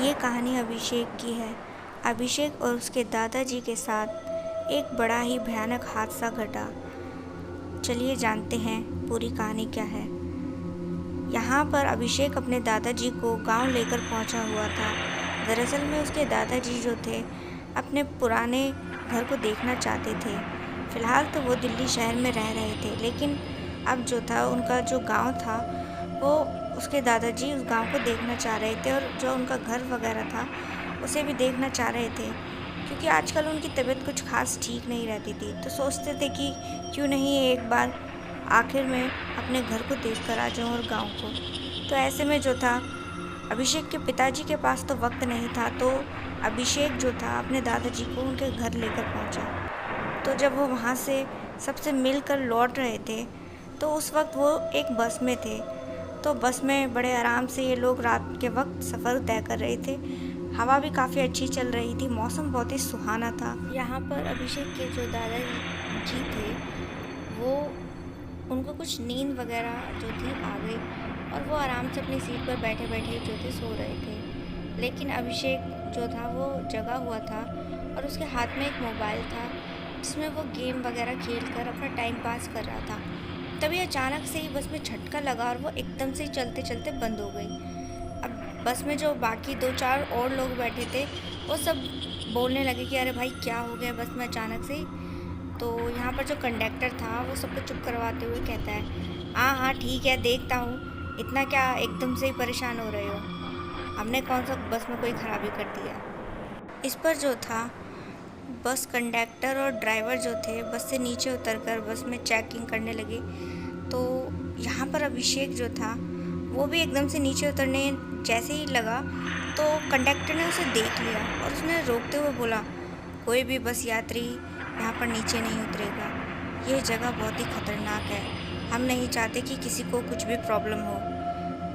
ये कहानी अभिषेक की है। अभिषेक और उसके दादाजी के साथ एक बड़ा ही भयानक हादसा घटा। चलिए जानते हैं पूरी कहानी क्या है। यहाँ पर अभिषेक अपने दादाजी को गांव लेकर पहुँचा हुआ था। दरअसल में उसके दादाजी जो थे अपने पुराने घर को देखना चाहते थे। फ़िलहाल तो वो दिल्ली शहर में रह रहे थे, लेकिन अब जो था उनका जो गांव था वो उसके दादाजी उस गांव को देखना चाह रहे थे, और जो उनका घर वगैरह था उसे भी देखना चाह रहे थे, क्योंकि आजकल उनकी तबीयत कुछ खास ठीक नहीं रहती थी। तो सोचते थे कि क्यों नहीं एक बार आखिर में अपने घर को देख कर आ जाऊँ और गाँव को। तो ऐसे में जो था अभिषेक के पिताजी के पास तो वक्त नहीं था, तो अभिषेक जो था अपने दादाजी को उनके घर लेकर पहुंचा। तो जब वो वहां से सबसे मिलकर लौट रहे थे तो उस वक्त वो एक बस में थे। तो बस में बड़े आराम से ये लोग रात के वक्त सफ़र तय कर रहे थे। हवा भी काफ़ी अच्छी चल रही थी, मौसम बहुत ही सुहाना था। यहाँ पर अभिषेक के जो दादाजी थे वो उनको कुछ नींद वगैरह जो थी आ गई, और वो आराम से अपनी सीट पर बैठे बैठे जो थे सो रहे थे। लेकिन अभिषेक जो था वो जगा हुआ था और उसके हाथ में एक मोबाइल था जिसमें वो गेम वगैरह खेल कर अपना टाइम पास कर रहा था। तभी अचानक से ही बस में झटका लगा और वो एकदम से चलते चलते बंद हो गई। अब बस में जो बाकी 2-4 और लोग बैठे थे वो सब बोलने लगे कि अरे भाई क्या हो गया बस में अचानक से। तो यहाँ पर जो कंडक्टर था वो सबको चुप करवाते हुए कहता है, हाँ हाँ ठीक है देखता हूँ, इतना क्या एकदम से ही परेशान हो रहे हो, हमने कौन सा बस में कोई खराबी कर दिया। इस पर जो था बस कंडक्टर और ड्राइवर जो थे बस से नीचे उतरकर बस में चेकिंग करने लगे। तो यहाँ पर अभिषेक जो था वो भी एकदम से नीचे उतरने जैसे ही लगा तो कंडक्टर ने उसे देख लिया और उसने रोकते हुए बोला, कोई भी बस यात्री यहाँ पर नीचे नहीं उतरेगा, ये जगह बहुत ही खतरनाक है, हम नहीं चाहते कि किसी को कुछ भी प्रॉब्लम हो।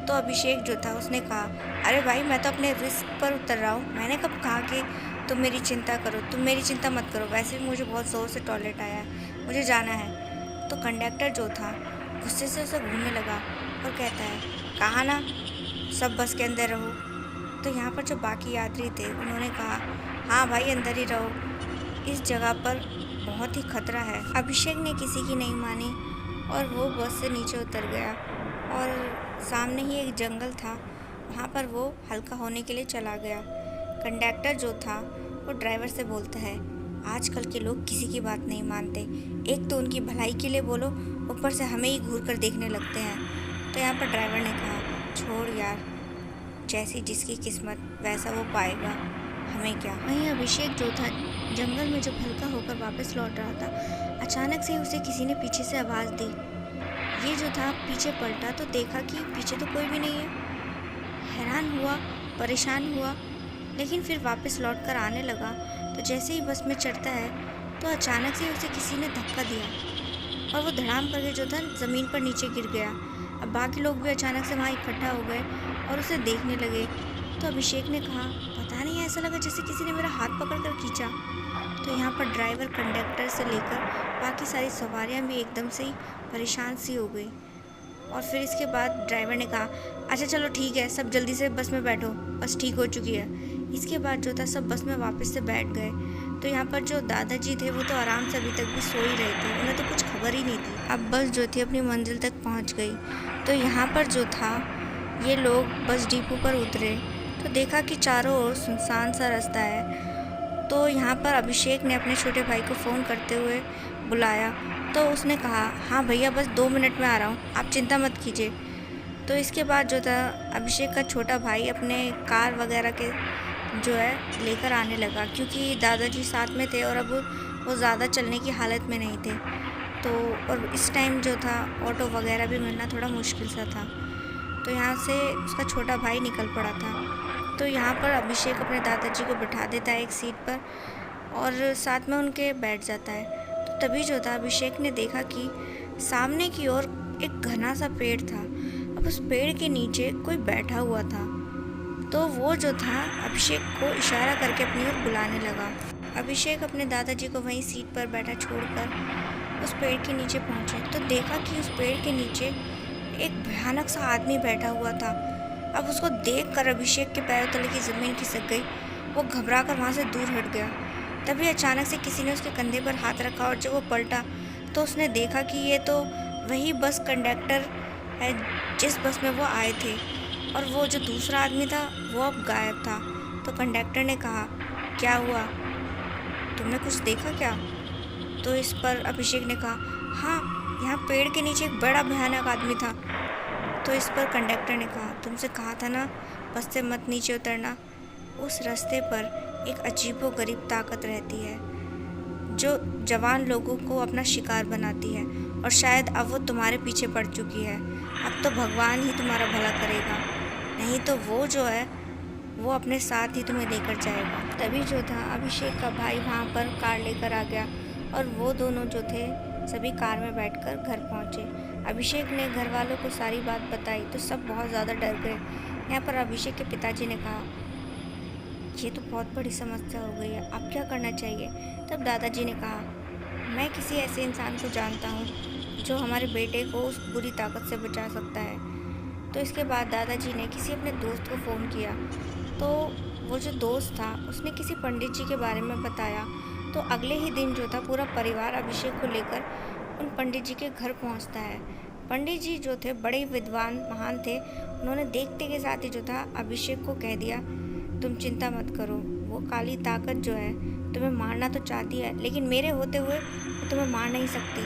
तो अभिषेक जो था उसने कहा, अरे भाई मैं तो अपने रिस्क पर उतर रहा हूँ, मैंने कब कहा कि तुम मेरी चिंता करो, तुम मेरी चिंता मत करो, वैसे भी मुझे बहुत ज़ोर से टॉयलेट आया है, मुझे जाना है। तो कंडक्टर जो था गुस्से से उसे घूरने लगा और कहता है, कहा ना सब बस के अंदर रहो। तो यहाँ पर जो बाकी यात्री थे उन्होंने कहा, हाँ भाई अंदर ही रहो, इस जगह पर बहुत ही खतरा है। अभिषेक ने किसी की नहीं मानी और वो बस से नीचे उतर गया, और सामने ही एक जंगल था, वहाँ पर वो हल्का होने के लिए चला गया। कंडक्टर जो था वो ड्राइवर से बोलता है, आजकल के लोग किसी की बात नहीं मानते, एक तो उनकी भलाई के लिए बोलो, ऊपर से हमें ही घूर कर देखने लगते हैं। तो यहाँ पर ड्राइवर ने कहा, छोड़ यार, जैसी जिसकी किस्मत वैसा वो पाएगा, हमें क्या। वहीं अभिषेक जो था जंगल में जब हल्का होकर वापस लौट रहा था, अचानक से उसे किसी ने पीछे से आवाज़ दी। ये जो था पीछे पलटा तो देखा कि पीछे तो कोई भी नहीं है। हैरान हुआ, परेशान हुआ, लेकिन फिर वापस लौट कर आने लगा। तो जैसे ही बस में चढ़ता है तो अचानक से उसे किसी ने धक्का दिया और वो धड़ाम करके जो था ज़मीन पर नीचे गिर गया। अब बाकी लोग भी अचानक से वहाँ इकट्ठा हो गए और उसे देखने लगे। तो अभिषेक ने कहा, पता नहीं ऐसा लगा जैसे किसी ने मेरा हाथ पकड़ कर खींचा। तो यहाँ पर ड्राइवर, कंडक्टर से लेकर बाकी सारी सवारियाँ भी एकदम से ही परेशान सी हो गई। और फिर इसके बाद ड्राइवर ने कहा, अच्छा चलो ठीक है, सब जल्दी से बस में बैठो, बस ठीक हो चुकी है। इसके बाद जो था सब बस में वापस से बैठ गए। तो यहाँ पर जो दादाजी थे वो तो आराम से अभी तक भी सो ही रहे थे, उन्हें तो कुछ खबर ही नहीं थी। अब बस जो थी अपनी मंजिल तक पहुँच गई। तो यहाँ पर जो था ये लोग बस डिपो पर उतरे तो देखा कि चारों ओर सुनसान सा रास्ता है। तो यहाँ पर अभिषेक ने अपने छोटे भाई को फ़ोन करते हुए बुलाया। तो उसने कहा, हाँ भैया बस 2 मिनट में आ रहा हूँ, आप चिंता मत कीजिए। तो इसके बाद जो था अभिषेक का छोटा भाई अपने कार वगैरह के जो है लेकर आने लगा, क्योंकि दादाजी साथ में थे और अब वो ज़्यादा चलने की हालत में नहीं थे। तो और इस टाइम जो था ऑटो वगैरह भी मिलना थोड़ा मुश्किल सा था। तो यहाँ से उसका छोटा भाई निकल पड़ा था। तो यहाँ पर अभिषेक अपने दादाजी को बिठा देता है एक सीट पर और साथ में उनके बैठ जाता है। तो तभी जो था अभिषेक ने देखा कि सामने की ओर एक घना सा पेड़ था। अब उस पेड़ के नीचे कोई बैठा हुआ था। तो वो जो था अभिषेक को इशारा करके अपनी ओर बुलाने लगा। अभिषेक अपने दादाजी को वहीं सीट पर बैठा छोड़कर उस पेड़ के नीचे पहुंचे तो देखा कि उस पेड़ के नीचे एक भयानक सा आदमी बैठा हुआ था। अब उसको देखकर अभिषेक के पैरों तले की ज़मीन खिसक गई। वो घबरा कर वहाँ से दूर हट गया। तभी अचानक से किसी ने उसके कंधे पर हाथ रखा और जब वो पलटा तो उसने देखा कि ये तो वही बस कंडक्टर है जिस बस में वो आए थे, और वो जो दूसरा आदमी था वो अब गायब था। तो कंडक्टर ने कहा, क्या हुआ, तुमने कुछ देखा क्या? तो इस पर अभिषेक ने कहा, हाँ, यहाँ पेड़ के नीचे एक बड़ा भयानक आदमी था। तो इस पर कंडक्टर ने कहा, तुमसे कहा था ना बस से मत नीचे उतरना। उस रास्ते पर एक अजीबोगरीब ताकत रहती है जो जवान लोगों को अपना शिकार बनाती है, और शायद अब वो तुम्हारे पीछे पड़ चुकी है। अब तो भगवान ही तुम्हारा भला करेगा, नहीं तो वो जो है वो अपने साथ ही तुम्हें लेकर जाएगा। तभी जो था अभिषेक का भाई वहाँ पर कार लेकर आ गया, और वो दोनों जो थे सभी कार में बैठकर घर पहुँचे। अभिषेक ने घर वालों को सारी बात बताई तो सब बहुत ज़्यादा डर गए। यहाँ पर अभिषेक के पिताजी ने कहा, ये तो बहुत बड़ी समस्या हो गई है, अब क्या करना चाहिए? तब दादाजी ने कहा, मैं किसी ऐसे इंसान को जानता हूँ जो हमारे बेटे को उस बुरी ताकत से बचा सकता है। तो इसके बाद दादाजी ने किसी अपने दोस्त को फ़ोन किया। तो वो जो दोस्त था उसने किसी पंडित जी के बारे में बताया। तो अगले ही दिन जो था पूरा परिवार अभिषेक को लेकर उन पंडित जी के घर पहुंचता है। पंडित जी जो थे बड़े विद्वान महान थे। उन्होंने देखते के साथ ही जो था अभिषेक को कह दिया, तुम चिंता मत करो, वो काली ताकत जो है तुम्हें मारना तो चाहती है, लेकिन मेरे होते हुए वो तुम्हें मार नहीं सकती।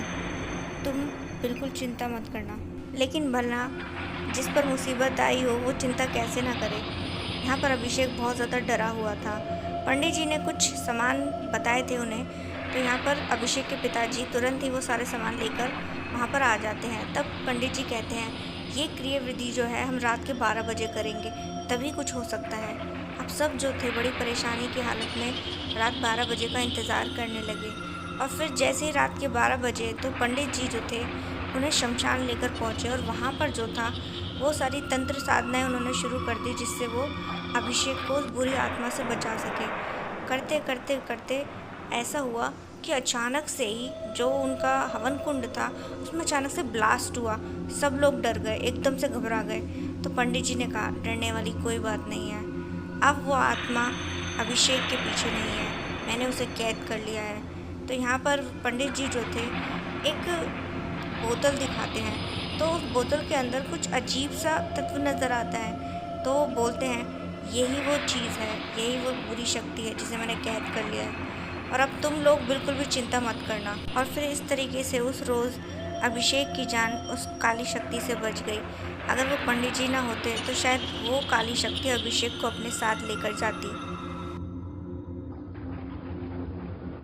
तुम बिल्कुल चिंता मत करना। लेकिन भला जिस पर मुसीबत आई हो वो चिंता कैसे ना करे। यहाँ पर अभिषेक बहुत ज़्यादा डरा हुआ था। पंडित जी ने कुछ सामान बताए थे उन्हें। तो यहाँ पर अभिषेक के पिताजी तुरंत ही वो सारे सामान लेकर वहाँ पर आ जाते हैं। तब पंडित जी कहते हैं, ये क्रिया विधि जो है हम रात के 12 बजे करेंगे, तभी कुछ हो सकता है। अब सब जो थे बड़ी परेशानी की हालत में रात 12 बजे का इंतज़ार करने लगे। और फिर जैसे ही रात के 12 बजे तो पंडित जी जो थे उन्हें शमशान लेकर पहुँचे, और वहाँ पर जो था वो सारी तंत्र साधनाएँ उन्होंने शुरू कर दी जिससे वो अभिषेक को उस बुरी आत्मा से बचा सके। करते करते करते ऐसा हुआ कि अचानक से ही जो उनका हवन कुंड था उसमें अचानक से ब्लास्ट हुआ। सब लोग डर गए, एकदम से घबरा गए। तो पंडित जी ने कहा, डरने वाली कोई बात नहीं है, अब वो आत्मा अभिषेक के पीछे नहीं है, मैंने उसे कैद कर लिया है। तो यहाँ पर पंडित जी जो थे एक बोतल दिखाते हैं। तो उस बोतल के अंदर कुछ अजीब सा तत्व नज़र आता है। तो वो बोलते हैं, यही वो चीज़ है, यही वो बुरी शक्ति है जिसे मैंने कैद कर लिया है, और अब तुम लोग बिल्कुल भी चिंता मत करना। और फिर इस तरीके से उस रोज़ अभिषेक की जान उस काली शक्ति से बच गई। अगर वो पंडित जी ना होते तो शायद वो काली शक्ति अभिषेक को अपने साथ लेकर जाती।